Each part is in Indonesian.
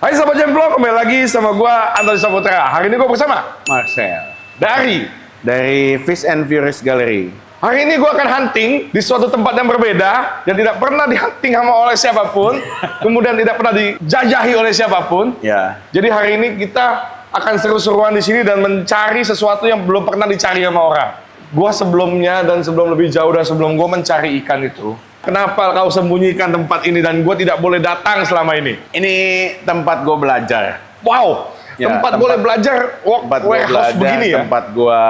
Hai Sobat Jemplok, kembali lagi sama gua Antoni Saputra. Hari ini gua bersama Marcel dari Fish and Furious Gallery. Hari ini gua akan hunting di suatu tempat yang berbeda yang tidak pernah dihunting sama oleh siapapun, kemudian tidak pernah dijajahi oleh siapapun. Ya. Jadi hari ini kita akan seru-seruan di sini dan mencari sesuatu yang belum pernah dicari sama orang. Gua sebelumnya dan sebelum lebih jauh dan sebelum gua mencari ikan itu, kenapa kau sembunyikan tempat ini dan gua tidak boleh datang selama ini? Ini tempat gue belajar. Wow, Ya, tempat boleh belajar Tempat gue warehouse belajar, begini ya? tempat gue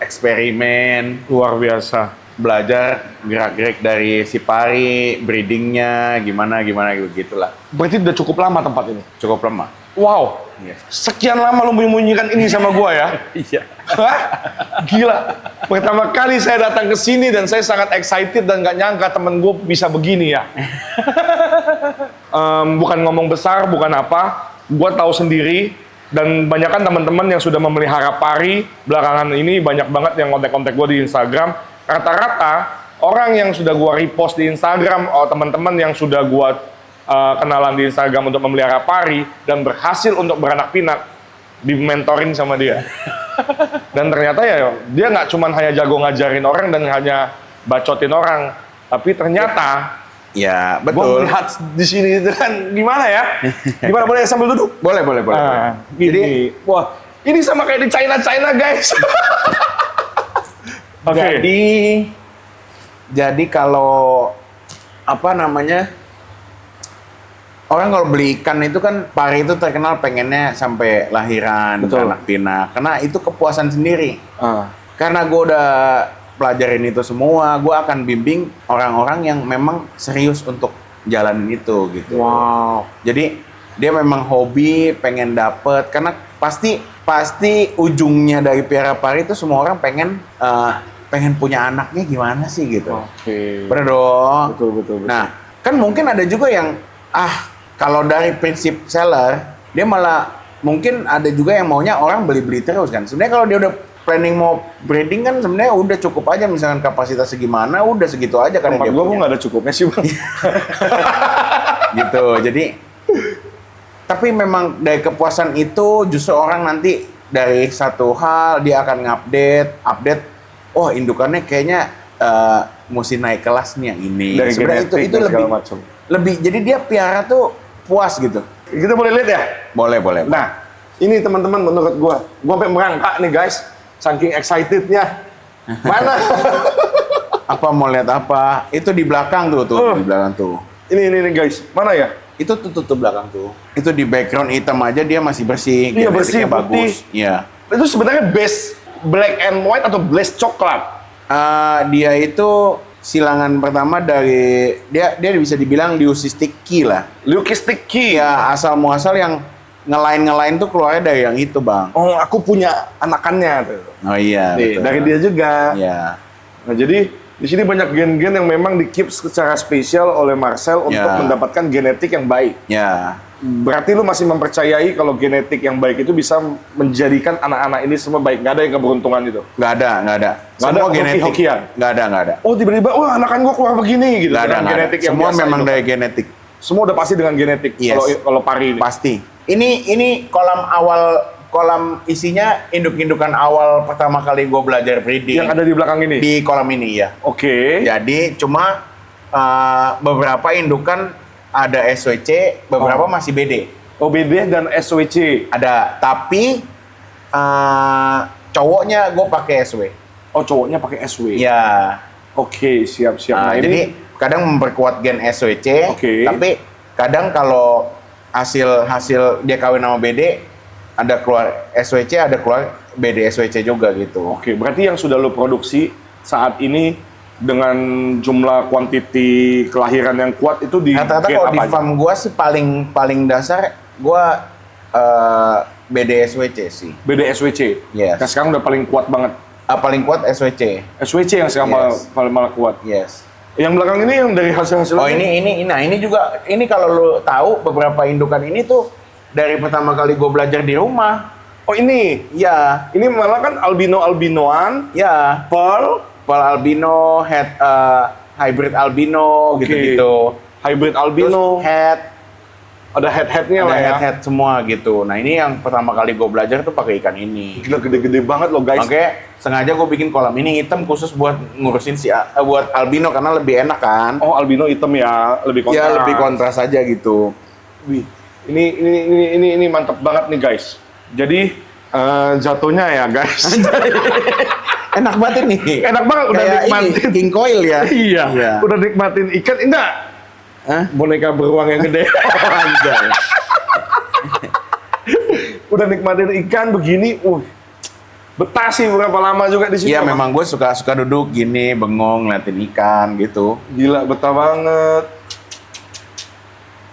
eksperimen, Luar biasa. belajar gerak-gerik dari si pari, breedingnya, gimana gitulah. Berarti udah cukup lama tempat ini? Cukup lemah. Wow, Yes. sekian lama lo menyembunyikan ini sama gua ya? Iya. Hah? Gila. Pertama kali saya datang ke sini dan saya sangat excited dan gak nyangka temen gue bisa begini ya. Bukan ngomong besar, bukan apa. Gue tahu sendiri dan banyak kan teman-teman yang sudah memelihara pari belakangan ini banyak banget yang kontak-kontak gue di Instagram. Rata-rata orang yang sudah gue repost di Instagram, teman-teman yang sudah gue kenalan di Instagram untuk memelihara pari dan berhasil untuk beranak pinak, dimentorin sama dia. Dan ternyata ya dia nggak cuma hanya jago ngajarin orang dan hanya bacotin orang, tapi ternyata Ya, gue betul. melihat di sini itu kan gimana ya? Gimana, boleh sambil duduk? Boleh. Gini. Wah, ini sama kayak di China guys. Oke. Jadi kalau apa namanya? Orang kalau beli ikan itu kan pari itu terkenal pengennya sampai lahiran, Betul. anak pinak. Karena itu kepuasan sendiri. Ah. Karena gue udah pelajarin itu semua, gue akan bimbing orang-orang yang memang serius untuk jalanin itu gitu. Wow. Jadi dia memang hobi, pengen dapet. Karena pasti ujungnya dari piara pari itu semua orang pengen punya anaknya gimana sih gitu. Oke. Bener dong. Betul. Nah, kan mungkin ada juga yang kalau dari prinsip seller, dia malah mungkin ada juga yang maunya orang beli-beli terus kan. Sebenarnya kalau dia udah planning mau breeding kan sebenarnya udah cukup aja, misalkan kapasitas segimana udah segitu aja kan Tempat yang dia gue punya. nggak ada cukupnya sih bang. Gitu. Jadi tapi memang dari kepuasan itu justru orang nanti dari satu hal dia akan update. Oh, indukannya kayaknya mesti naik kelas nih yang ini. Dari Sebenarnya genetik itu dan segala macam. lebih jadi dia piara tuh puas gitu. Kita boleh lihat ya? Boleh. Nah, ini teman-teman menurut gua sampai merangkak nih guys, saking excitednya. Mana? Apa mau lihat apa? Itu di belakang tuh, di belakang tuh. Ini guys, mana ya? Itu tuh belakang tuh. Itu di background hitam aja dia masih bersih. Iya, bersih, genetiknya bagus. putih. Iya. Itu sebenarnya base black and white atau base coklat? Dia itu silangan pertama dari dia bisa dibilang leucistic key lah. Leucistic key. Ya asal muasal yang ngelain tuh keluarnya dari yang itu bang. Oh, aku punya anakannya tuh. Oh iya. Nih, betul. dari dia juga. Iya. Nah, jadi di sini banyak gen-gen yang memang di-keep secara spesial oleh Marcel untuk Ya. mendapatkan genetik yang baik. Ya. Berarti lu masih mempercayai kalau genetik yang baik itu bisa menjadikan anak-anak ini semua baik. Nggak ada yang keberuntungan itu. Nggak ada. Nggak ada Semua genetik. hoki-hokian? Nggak ada. Oh, tiba-tiba, wah anakan gua keluar begini gitu. Nggak ada. Dengan genetik yang Semua biasa memang itu. dari genetik. Semua udah pasti dengan genetik. Yes. Kalau pari ini. Pasti. Ini kolam isinya induk-indukan awal pertama kali gue belajar breeding. Yang ada di belakang ini. Di kolam ini ya. Oke. Jadi cuma beberapa indukan ada SWC, beberapa masih BD. OBD dan SWC. Ada, tapi cowoknya gue pakai SW. Oh, cowoknya pakai SW. Ya. Oke, siap-siap. Nah, Jadi ini kadang memperkuat gen SWC, Oke. tapi kadang kalau hasil dia kawin sama BD, ada keluar SWC, ada keluar BD SWC juga gitu. oke, berarti yang sudah lo produksi saat ini dengan jumlah kuantiti kelahiran yang kuat itu di Rata-rata gen kalau di apa aja? farm gua sih paling dasar gua BD SWC sih. BD SWC. Yes. Yang sekarang udah paling kuat banget. Paling kuat SWC. SWC yang sekarang Yes. malah kuat. Yes. Yang belakang ini yang dari hasil-hasil Oh ini juga kalau lu tahu beberapa indukan ini tuh dari pertama kali gue belajar di rumah. Oh, ini. Ya, Ini malah kan albino-albinoan, ya. pearl, Albino, hybrid albino Oke. gitu-gitu. hybrid albino. Terus head Ada head-headnya Ada lah ya. head-head semua gitu. Nah ini yang pertama kali gue belajar tuh pakai ikan ini. Gila gede-gede banget loh guys. Makanya sengaja gue bikin kolam ini hitam khusus buat ngurusin buat albino karena lebih enak kan. Oh albino hitam ya, lebih kontras. Ya lebih kontras aja gitu. Wih, ini mantap banget nih guys. Jadi jatuhnya ya guys. Enak banget ini. Enak banget udah Kayak nikmatin. ini, king coil ya. Iya. Udah nikmatin ikan enggak? Hah? Boneka beruang yang gede. Anjay. Udah nikmatin ikan begini, betah sih berapa lama juga di situ. Iya memang gue suka duduk gini bengong ngeliatin ikan gitu. Gila betah banget.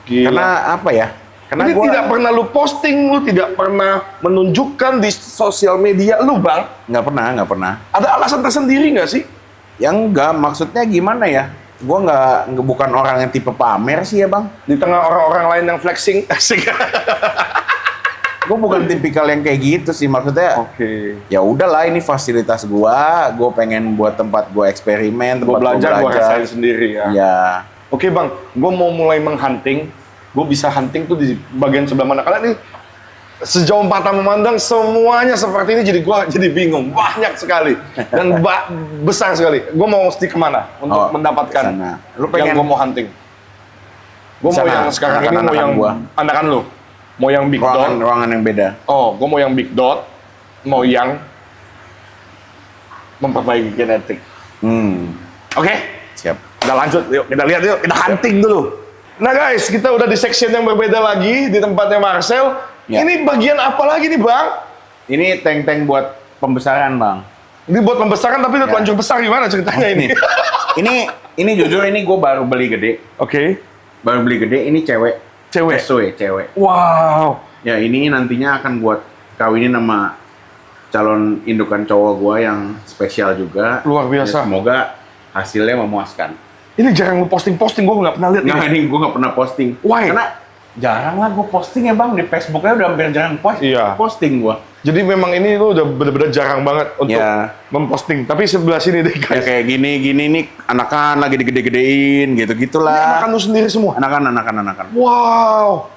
Gila. Karena apa ya? Karena ini tidak pernah lu posting, lu tidak pernah menunjukkan di sosial media lu, Bang. nggak pernah. Ada alasan tersendiri nggak sih? Yang enggak, maksudnya gimana ya? Gue bukan orang yang tipe pamer sih ya bang. Di tengah orang-orang lain yang flexing, asik. Gue bukan tipikal yang kayak gitu sih, maksudnya. Oke. Ya udahlah ini fasilitas gue pengen buat tempat gue eksperimen, tempat Gue belajar, gue rasain sendiri ya. Ya. Oke Bang, gue mau mulai menghunting. Gue bisa hunting tuh di bagian sebelah mana? Karena ini sejauh mata memandang semuanya seperti ini, jadi bingung. Banyak sekali dan besar sekali. Gue mau stick kemana untuk mendapatkan sana. Lu pengen yang gue mau hunting? Gue mau yang sekarang ini, mau yang anakan lu, mau yang big dot. Ruangan yang beda. Oh, gue mau yang big dot, mau yang memperbaiki genetik. Oke? Siap. Kita lanjut, yuk kita lihat yuk, kita hunting dulu. Nah guys, kita udah di section yang berbeda lagi di tempatnya Marcel. Ya. Ini bagian apa lagi nih Bang? Ini tank-tank buat pembesaran bang. Ini buat pembesaran tapi udah Ya. telanjur besar, gimana ceritanya ini? Ini jujur ini gue baru beli gede. Oke. Baru beli gede, ini cewek. Cewek? SW, cewek. Wow. Ya ini nantinya akan buat kawinin sama calon indukan cowok gue yang spesial juga. Luar biasa. Ya, semoga hasilnya memuaskan. Ini jarang lu posting-posting, gue nggak pernah lihat Nah ini. ini gue nggak pernah posting. Why? Karena jarang lah gue posting ya bang. Di Facebooknya udah hampir jarang Iya. posting gue. Jadi memang ini lu udah bener-bener jarang banget untuk Ya. memposting. Tapi sebelah sini deh Ya guys. kayak gini nih anakan lagi digede-gedein Ini gitu-gitulah. anakan lu sendiri semua? Anakan. Wow.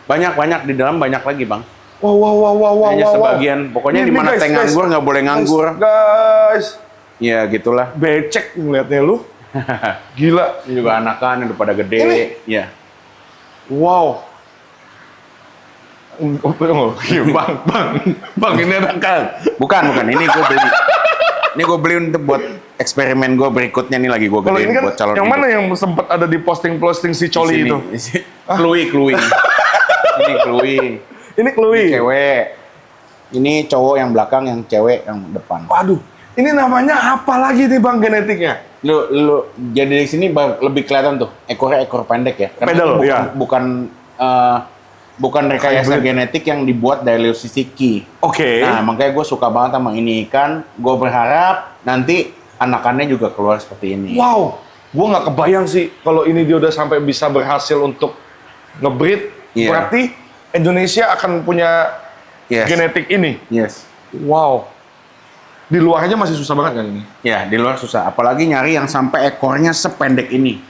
Banyak di dalam banyak lagi bang. Wow. Hanya sebagian. Pokoknya Ini, di mana guys, teh nganggur nggak boleh nganggur. Guys. Ya gitulah. Becek ngeliatnya lu. Gila. Ini juga anakan udah pada gede. Ini? Ya. Wow. Oh, tunggu. Bang, ini anakan. Bukan. Ini gue beli. Ini gue beli untuk buat eksperimen gue berikutnya nih lagi gue Kalau gedein ini kan buat calon yang hidup. mana yang sempat ada di posting si Coli itu? Kluwi. Ini Kluwi. Ini Chloe. Cewek. Ini cowok yang belakang, yang cewek yang depan. Waduh, ini namanya apa lagi nih Bang genetiknya? Lu jadi di sini lebih kelihatan tuh ekornya ekor pendek ya. Pedal, ini ya. Bukan rekayasa Hybrid. genetik yang dibuat dari Leusisiki. Oke. Nah, makanya gue suka banget sama ini ikan. Gue berharap nanti anakannya juga keluar seperti ini. Wow, gua nggak kebayang sih kalau ini dia udah sampai bisa berhasil untuk ngebreed. Iya. Berarti Indonesia akan punya Yes. genetik ini. Yes. Wow. Di luar aja masih susah banget kan ini? Ya, di luar susah. Apalagi nyari yang sampai ekornya sependek ini.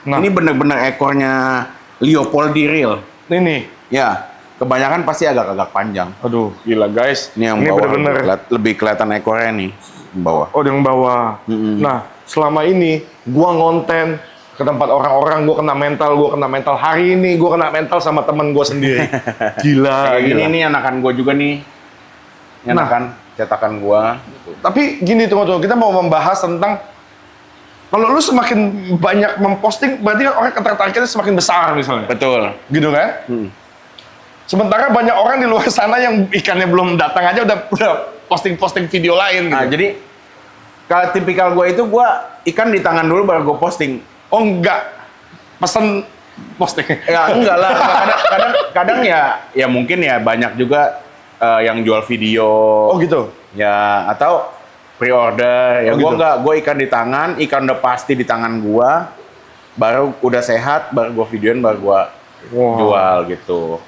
Nah. Ini bener-bener ekornya Leopoldi real. Ini. Ya, kebanyakan pasti agak-agak panjang. Aduh, gila guys. Ini yang ini bawah bener-bener. lebih kelihatan ekornya nih, yang bawah. Oh, yang bawah. Nah, selama ini gua ngonten ke tempat orang-orang, gua kena mental. Hari ini gua kena mental sama temen gua sendiri. Gila, Kayak gila. ini anakan gue juga nih. Ini Nah. anakan cetakan gua. Tapi gini tunggu, kita mau membahas tentang kalau lu semakin banyak memposting, berarti kan orang ketertarikannya semakin besar misalnya. Betul. Gitu kan? Sementara banyak orang di luar sana yang ikannya belum datang aja udah posting-posting video lain gitu. Nah, jadi kalau tipikal gue itu ikan di tangan dulu baru gue posting. Oh enggak, pesen posting. Ya enggak lah. Kadang ya mungkin ya banyak juga yang jual video. Oh gitu. Ya atau pre-order. Ya Oh, gitu. gue ikan di tangan, ikan udah pasti di tangan gue. Baru udah sehat, baru gue videoin, baru gue Wow. jual gitu.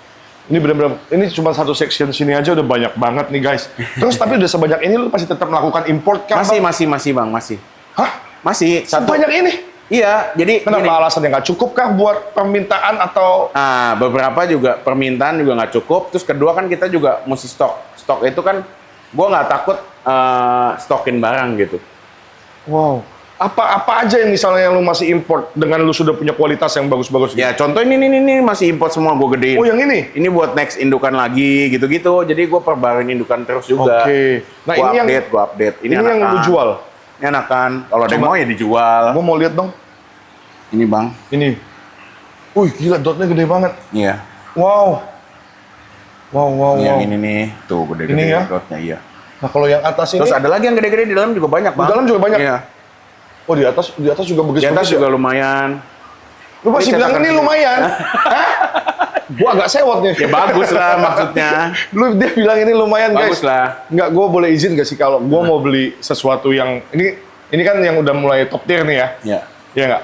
Ini benar-benar, ini cuma satu section sini aja udah banyak banget nih guys. Terus tapi udah sebanyak ini lu pasti tetap melakukan import kan? Masih bang, masih. Hah? Masih satu. Sebanyak ini? Iya, jadi Kenapa gini. alasannya nggak cukup kah buat permintaan atau Beberapa juga permintaan juga nggak cukup. Terus kedua kan kita juga mesti stok. Stok itu kan, gue nggak takut stokin barang gitu. wow. Apa aja yang misalnya yang lu masih import dengan lu sudah punya kualitas yang bagus-bagus gitu? Ya contoh ini masih import semua gue gedein. Oh, yang ini? Ini buat next indukan lagi gitu-gitu. Jadi gue perbaruin indukan terus juga. Oke. Nah, Gua ini gue update. ini yang lu jual. Ini enakan. Kalau ada yang Coba. mau ya dijual. Gua mau lihat dong. Ini bang. Ini. Wih, gila dotnya gede banget. Iya. Wow. Wow. Yang ini nih. Tuh gede-gede Ini ya? dotnya iya. Nah, kalau yang atas ini, Terus ada lagi yang gede-gede di dalam juga banyak bang. dalam juga banyak? Iya. oh di atas juga bagus. Di atas juga lumayan. Lu masih Ini bilang cetakan ini sendiri. lumayan. Hah? Gua agak sewot nih. Ya bagus lah maksudnya. Dia bilang ini lumayan, Bagus guys. lah. Nggak, gue boleh izin gak sih kalau gue mau beli sesuatu yang ini kan yang udah mulai top tier nih ya. Ya. Iya nggak?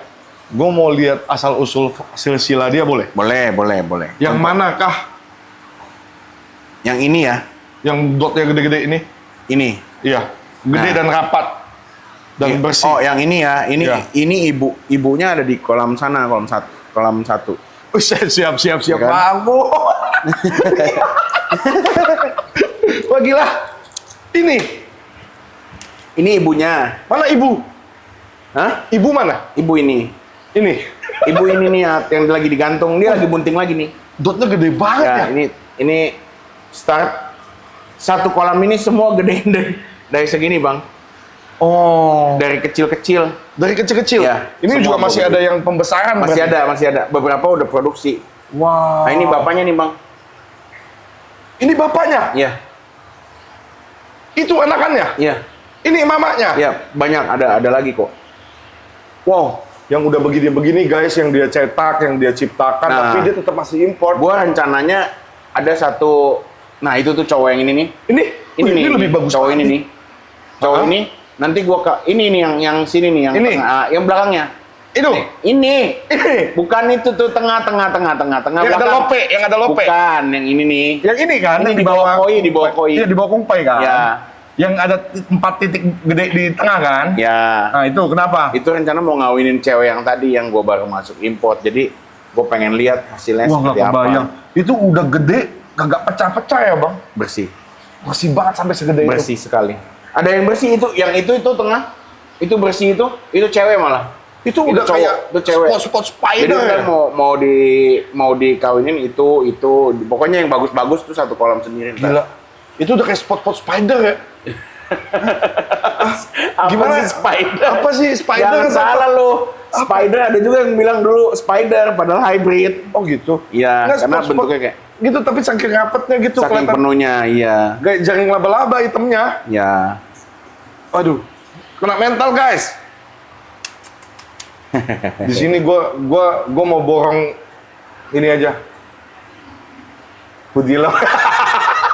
Gue mau lihat asal usul silsilah dia boleh. Boleh. Yang manakah Yang ini ya. yang dotnya gede-gede ini? Ini. Iya, gede Nah. dan rapat dan bersih. Oh, yang ini ya. Ya. Ini ibunya ada di kolam sana, kolam satu. Siap. Ya kan? Bang, Bu. Wah gila. Ini Ini ibunya. mana ibu? Hah? Ibu mana? Ibu ini. Ini Ibu ini nih yang lagi digantung, dia lagi bunting lagi nih. dotnya gede banget ya. Ya, ini start satu kolam ini semua gedein dari segini, Bang. Oh, Dari kecil-kecil. dari kecil-kecil. Ya, Ini semua juga masih gede. ada yang pembesaran. Masih berarti? ada. Beberapa udah produksi. Wow. Nah, ini bapaknya nih, Bang. Ini bapaknya. Iya. Itu anakannya. Iya. Ini mamanya. Iya, banyak ada lagi kok. Wow. Yang udah begini-begini guys, yang dia cetak, yang dia ciptakan, Nah. tapi dia tetap masih import. Gua rencananya ada satu. Nah, itu tuh cowok yang ini nih. Ini Ini lebih bagus. cowok ini lagi. nih. Cowok Hah? ini nanti gua ini nih yang sini nih yang Ini? tengah, yang belakangnya. Itu. Ini. Ini. Bukan itu tuh tengah Yang ada belakang. lope, yang ada lope. Bukan, yang ini nih. Yang ini kan, Ini yang di bawah koi, di bawah koi. Iya, di bawah koi kan. Ya. Yang ada 4 titik gede di tengah kan. Ya. Nah, itu kenapa? Itu rencana mau ngawinin cewek yang tadi yang gua baru masuk import. Jadi gua pengen lihat hasilnya Wah, nggak seperti apa. kebayang. Itu udah gede, kagak pecah-pecah ya, Bang? Bersih. Bersih banget sampai segede itu. Bersih sekali. Ada yang bersih itu, yang itu tengah. Itu bersih itu cewek malah. Itu Itu udah cowok, kayak itu cewek. spot-spot Jadi spider kan ya? mau dikawinin itu pokoknya yang bagus-bagus tuh satu kolam sendiri. ntar. Gila. Itu udah kayak spot-spot spider ya? Apa Gimana? sih spider? Apa sih spider? Jangan Apa? salah lo. Spider ada juga yang bilang dulu spider padahal hybrid. Oh gitu? Iya, Nggak, karena spot-spot bentuknya kayak gitu, tapi saking rapetnya gitu saking kelihatan. penuhnya, iya. Kayak jaring laba-laba hitamnya. Ya. Waduh, kena mental guys. Di sini gua mau borong ini aja. Budila.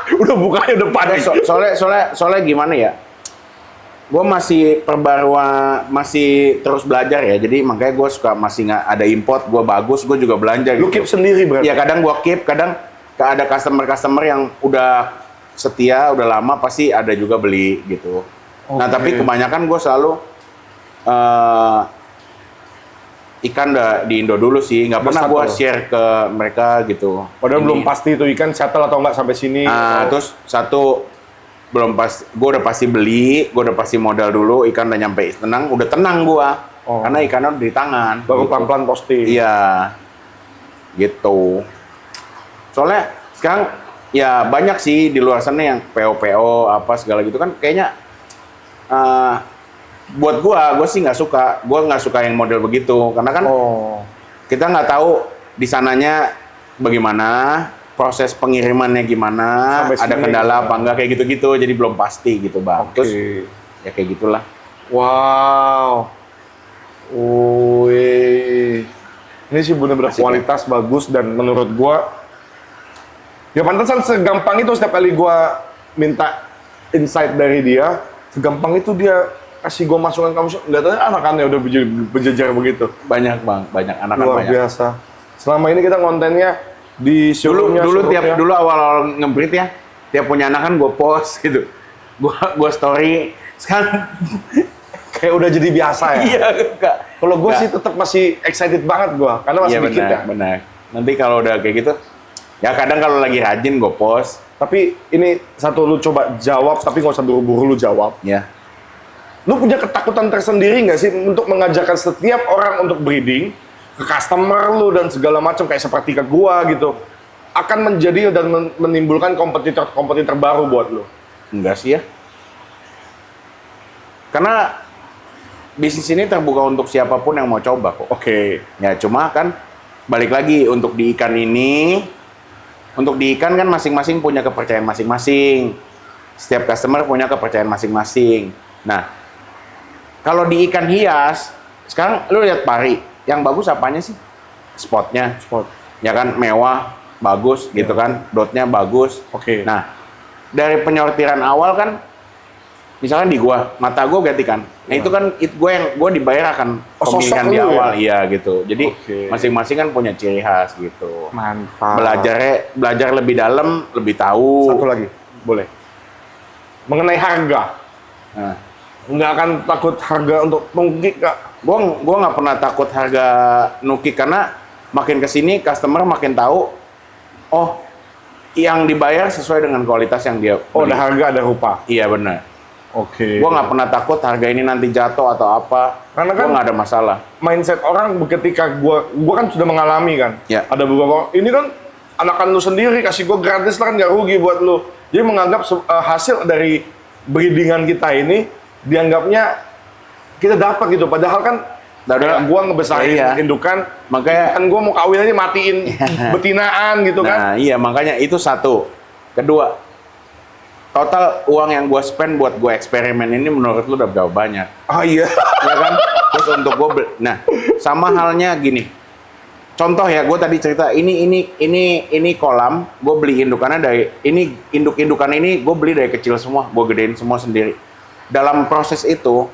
Udah bukanya udah panik. Soalnya gimana ya? Gue masih masih terus belajar ya. Jadi makanya gue suka masih nggak ada import. Gue bagus, gue juga belanja. Lu keep sendiri berarti? Ya kadang gue keep, kadang ada customer yang udah setia, udah lama pasti ada juga beli gitu. Nah Oke. tapi kebanyakan gue selalu ikan di Indo dulu sih, nggak Udah pernah gue settle. share ke mereka gitu. Padahal Ini. belum pasti itu ikan settle atau enggak sampai sini. Nah, terus satu belum pas, gue udah pasti beli, gue udah pasti modal dulu, ikan udah nyampe udah tenang gue, Oh. karena ikannya udah di tangan. baru gitu. pelan-pelan posting. Iya, gitu. Soalnya sekarang ya banyak sih di luar sana yang PO apa segala gitu kan, kayaknya buat gue sih nggak suka, gue nggak suka yang model begitu, karena kan Oh. kita nggak tahu di sananya bagaimana, proses pengirimannya gimana, Sampai ada sini kendala gimana. apa enggak kayak gitu-gitu, jadi belum pasti gitu bang. Oke. Terus ya kayak gitulah. Wow. Wih. Ini sih bener-bener Asik, kualitas bagus dan menurut gua ya pantesan segampang itu setiap kali gua minta insight dari dia, segampang itu dia kasih gua masukan kamu lihatnya anak-anaknya udah berjejer begitu. Banyak bang, banyak anak-anak Luar banyak. biasa. Selama ini kita kontennya di showroomnya. Dulu awal-awal ngebreed ya, tiap punya anak kan gue post gitu, gue story. Sekarang kayak udah jadi biasa ya. Iya, enggak. Kalau gue Nggak. sih tetap masih excited banget gue, karena masih Iya dikit benar, ya. benar. Nanti kalau udah kayak gitu, ya kadang kalau lagi rajin gue post. Tapi ini satu lu coba jawab, tapi nggak usah buru-buru lu jawab. Ya. Lu punya ketakutan tersendiri nggak sih untuk mengajarkan setiap orang untuk breeding ke customer lu dan segala macam kayak seperti ke gua gitu akan menjadi dan menimbulkan kompetitor baru buat lu? Enggak sih ya. Karena bisnis ini terbuka untuk siapapun yang mau coba kok. Oke. Ya cuma kan balik lagi untuk di ikan ini, untuk di ikan kan masing-masing punya kepercayaan masing-masing. Setiap customer punya kepercayaan masing-masing. Nah, kalau di ikan hias, sekarang lu lihat pari, yang bagus apanya sih? Spotnya, Spot. ya kan mewah, bagus gitu kan, dotnya bagus. Oke. Nah, dari penyortiran awal kan, misalkan di gua, mata gua ganti kan. Nah itu kan gua dibayar akan Oh, pemilihan sosok di lu awal, ya? iya gitu. Jadi Oke. masing-masing kan punya ciri khas gitu. Mantap. Belajar lebih dalam, lebih tahu. Satu lagi, boleh. Mengenai harga, Nah, nggak akan takut harga untuk nunggik kak? gua nggak pernah takut harga nuki karena makin kesini customer makin tahu. Oh, yang dibayar sesuai dengan kualitas yang dia Oh, beli. ada harga, ada rupa. Iya benar. Oke. Gua nggak pernah takut harga ini nanti jatuh atau apa. Karena Gua kan- nggak ada masalah. Mindset orang ketika gua kan sudah mengalami kan. Ya. Ada beberapa ini kan anakan lu sendiri kasih gua gratis lah kan nggak rugi buat lu. Jadi menganggap hasil dari breedingan kita ini dianggapnya kita dapat gitu. Padahal kan kayak gua ngebesarin Iya. indukan, Makanya kan gua mau kawin aja matiin betinaan gitu kan. nah, iya makanya itu satu. Kedua, total uang yang gue spend buat gue eksperimen ini menurut lu udah berapa banyak? Ah iya. Ya kan? Terus untuk gue, nah sama halnya gini. Contoh ya, gue tadi cerita ini kolam, gue beli indukannya dari ini indukan ini gue beli dari kecil semua, gue gedein semua sendiri. Dalam proses itu,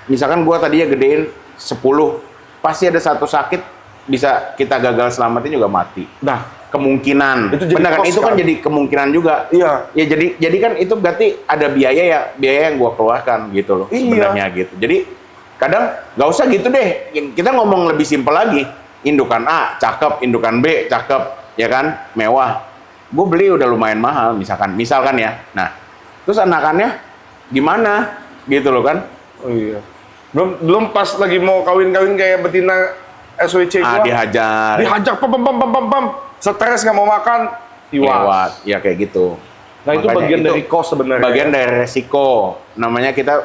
misalkan gue tadinya gedein 10, pasti ada satu sakit bisa kita gagal selamatin juga mati. Nah, Kemungkinan. Itu jadi Benar kan? cost Itu kan kan? jadi kemungkinan juga. iya. Ya jadi kan itu berarti ada biaya yang gua keluarkan gitu loh Iya. sebenarnya gitu. Jadi kadang nggak usah gitu deh. Kita ngomong lebih simpel lagi. Indukan A cakep, indukan B cakep, ya kan? Mewah. Gue beli udah lumayan mahal misalkan ya. Nah, terus anakannya gimana? Gitu loh kan? Oh iya. Belum pas lagi mau kawin-kawin kayak betina SWC gua. Dihajar. Dihajar pam. Stres nggak mau makan, Lewat. Ya kayak gitu. Nah, itu Makanya bagian dari cost sebenarnya. Bagian dari resiko. Namanya kita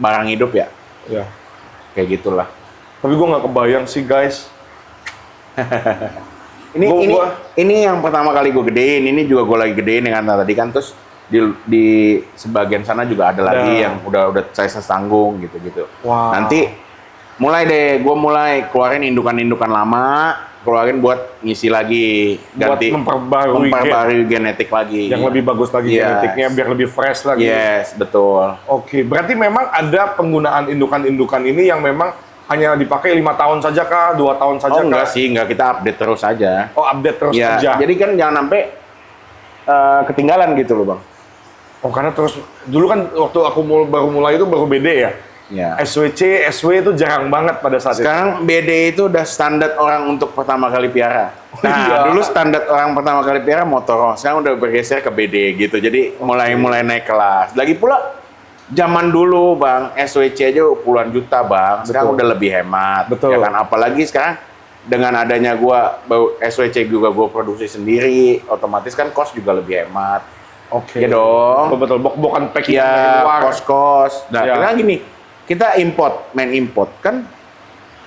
barang hidup ya. Ya. Kayak gitulah. Tapi gue nggak kebayang sih guys. Ini yang pertama kali gue gedein, ini juga gue lagi gedein dengan tadi kan, terus di sebagian sana juga ada lagi yang udah saya tanggung gitu. Wow. Nanti gue mulai keluarin indukan-indukan lama, keluarin buat ngisi lagi, ganti Buat memperbarui genetik lagi. yang lebih bagus lagi Yes. genetiknya biar lebih fresh lagi. Yes, betul. Oke, berarti memang ada penggunaan indukan-indukan ini yang memang hanya dipakai 5 tahun saja kah, 2 tahun saja Oh enggak kah? sih, enggak, kita update terus aja. Oh, update terus Ya, aja. jadi kan jangan sampai ketinggalan gitu loh bang. Oh, karena terus dulu kan waktu aku baru mulai itu baru BD ya. Ya. SWC, SW itu jarang banget pada saat itu. Sekarang BD itu udah standar orang untuk pertama kali piara. Nah, Iya. dulu standar orang pertama kali piara Motoro, sekarang udah bergeser ke BD gitu. Jadi mulai naik kelas. Lagi pula zaman dulu bang, SWC aja puluhan juta bang. Sekarang Betul. udah lebih hemat. Betul. Ya kan? Apalagi sekarang dengan adanya gua SWC juga gua produksi sendiri, otomatis kan cost juga lebih hemat. Oke. Ya dong. Betul, bukan packing dari Ya, luar. kos-kos. Nah, Ya. karena gini, kita main import kan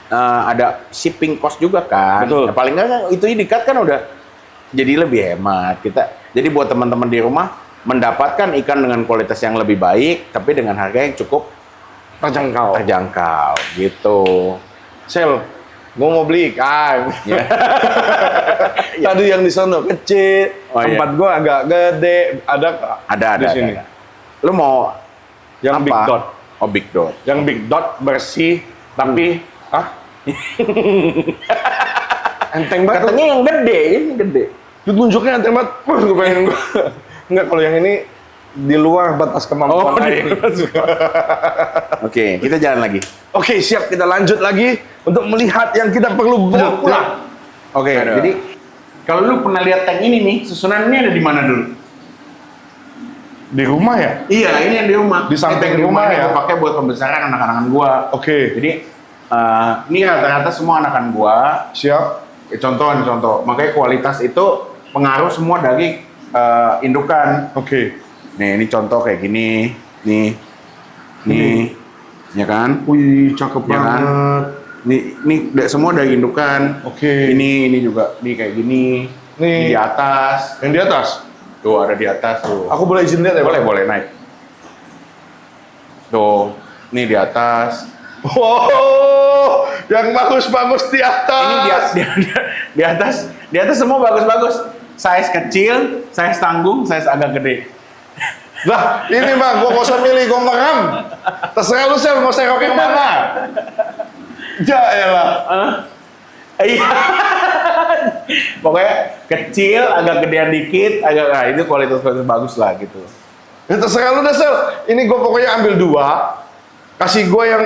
ada shipping cost juga kan. Betul. Ya, paling nggak itu dikat kan udah jadi lebih hemat. Jadi buat teman-teman di rumah mendapatkan ikan dengan kualitas yang lebih baik, tapi dengan harga yang cukup terjangkau gitu. Sel, gue mau beli ikan. Ya. Tadi yang di sono kecil, Oh, iya. tempat gue agak gede, ada kak? Ada di sini. ada. Lu mau Yang apa? big dot, Oh, big dot. yang big dot bersih, tapi enteng banget. Katanya yang gede, ini gede. Itu tunjuknya enteng banget. Wah, gue pengen gue. Enggak, kalau yang ini di luar batas kemampuan Aing. Oke, kita jalan lagi. Oke, siap, kita lanjut lagi untuk melihat yang kita perlu bawa pulang. Oke, jadi kalau lu pernah lihat tank ini nih, susunan ini ada di mana dulu? Di rumah ya? Iya, ini yang di rumah. Di samping Ini rumah ya? Gua pakai buat pembesaran anak-anakan gua. Oke. Jadi ini rata-rata semua anakan gua. Siap. Contoh. Makanya kualitas itu pengaruh semua dari indukan. Oke. Nih, ini contoh kayak gini. Nih. Ya kan? Wih, cakep Ya kan? banget. Nih semua dari indukan. Oke. Ini juga nih kayak gini. Nih. Di atas. Yang di atas? Tuh ada di atas tuh. Aku boleh izin lihat ya? Boleh naik. Tuh, nih di atas. Wow, yang bagus-bagus di atas. Ini di atas semua bagus-bagus. Size kecil, size tanggung, size agak gede. Lah, ini bang, gua gak usah milih, gua meram. Terserah lu sel, mau seroknya kemana? Ya elah. Iya. Pokoknya kecil, agak gedean dikit, nah itu kualitas bagus lah gitu. Ya terserah lu dah sel. Ini gua pokoknya ambil 2. Kasih gua yang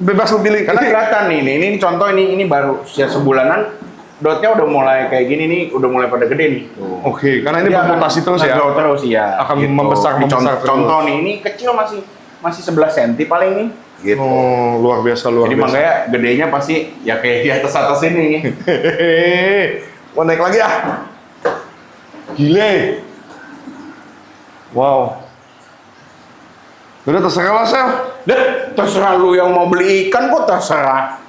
bebas lu pilih. Karena kelihatan nih, ini contoh ini baru usia sebulanan, dotnya udah mulai kayak gini nih, udah mulai pada gede nih. Tuh. Oke, karena ini Dia bermutasi akan terus ya. grow terus ya. Akan gitu. membesar Ini terus. contoh nih, ini kecil masih 11 cm paling nih. Gitu. Oh, luar biasa. Jadi makanya gedenya pasti ya kayak di atas ini. Hehehe. Mau naik lagi ah. Gile. Wow. Udah terserah lah, Sel. Terserah lu yang mau beli ikan kok terserah.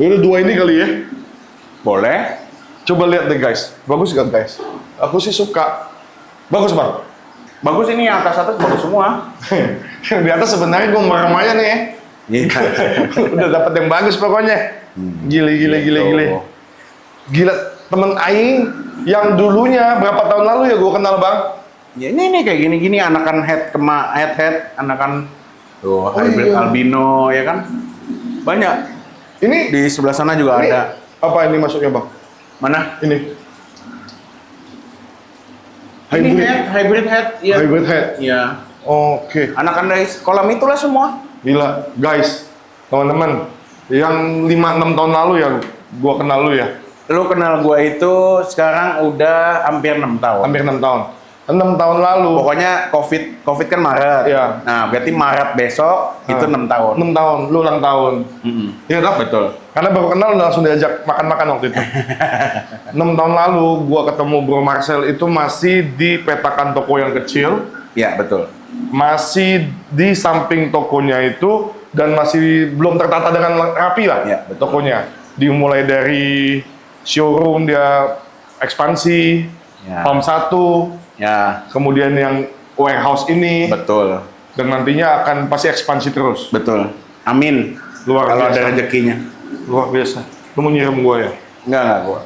Udah 2 ini kali ya. Boleh. Coba lihat deh guys. Bagus gak guys? Aku sih suka. Bagus bang. Bagus ini yang atas bagus semua. Yang di atas sebenarnya gue merem aja nih ya. Iya. Udah dapat yang bagus pokoknya. Gile. Gila, temen Aing yang dulunya berapa tahun lalu ya gue kenal bang. Ya ini kayak gini anakan head, anakan tuh hybrid iya. albino ya kan. Banyak. Ini Di sebelah sana juga ini ada. apa ini masuknya bang? Mana? Ini. Ini hybrid head. Iya. Hybrid head. Iya. Oke. Anakan dari kolam itulah semua. Gila, guys, teman-teman, yang 5-6 tahun lalu ya gua kenal lu ya. Lu kenal gua itu sekarang udah hampir 6 tahun. Hampir 6 tahun. 6 tahun lalu. Pokoknya COVID kan Maret. Iya. Nah, berarti Maret besok itu 6 tahun. 6 tahun, lu ulang tahun. Iya toh? Betul. Karena baru kenal udah langsung diajak makan-makan waktu itu. 6 tahun lalu gua ketemu Bro Marcel itu masih di petakan toko yang kecil. Iya, betul. Masih di samping tokonya itu dan masih belum tertata dengan rapi lah Iya, betul. tokonya. Dimulai dari showroom dia ekspansi, Ya. Farm 1, Ya, kemudian yang warehouse ini, betul. dan nantinya akan pasti ekspansi terus. Betul. Amin. Luar Kalau biasa. ada rezekinya. Luar biasa. Lu mau nyiram gua ya? Enggak gua.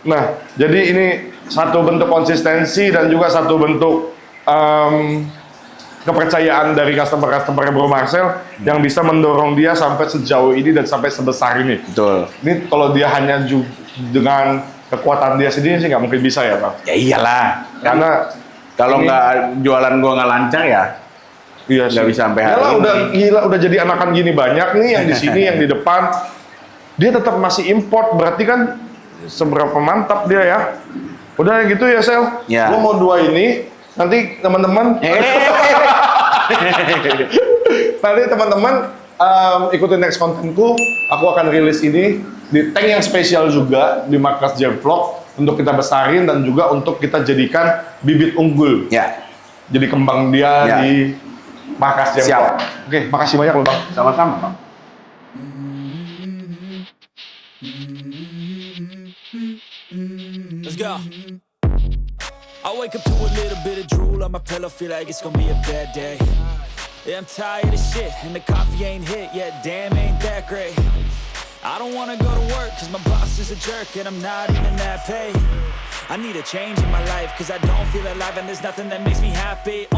Nah, jadi ini satu bentuk konsistensi dan juga satu bentuk kepercayaan dari customer-customer Bro Marcel yang bisa mendorong dia sampai sejauh ini dan sampai sebesar ini. Betul. Ini kalau dia hanya dengan kekuatan dia sendiri sih nggak mungkin bisa ya, Bang. Ya iyalah. Karena Kalau ini- nggak jualan gua nggak lancar ya, iya nggak sih. bisa sampai hari Yalah, ini. udah gila, udah jadi anakan gini banyak nih yang di sini, yang di depan. Dia tetap masih import, berarti kan seberapa mantap dia ya. Udah gitu ya, Sel. Ya. Gua mau 2 ini, nanti teman-teman nanti teman-teman ikutin next kontenku, aku akan rilis ini di tank yang spesial juga di Markas Jam Vlog untuk kita besarin dan juga untuk kita jadikan bibit unggul. Ya, Jadi kembang dia Ya. di Markas Jam Siap. Vlog. Oke, makasih banyak loh Bang. sama-sama, Bang. Let's go. I wake up to a little bit of drool on my pillow, feel like it's gonna be a bad day. Yeah, I'm tired of shit, and the coffee ain't hit yet, damn, ain't that great. I don't wanna go to work, cause my boss is a jerk, and I'm not even that paid. I need a change in my life, cause I don't feel alive, and there's nothing that makes me happy.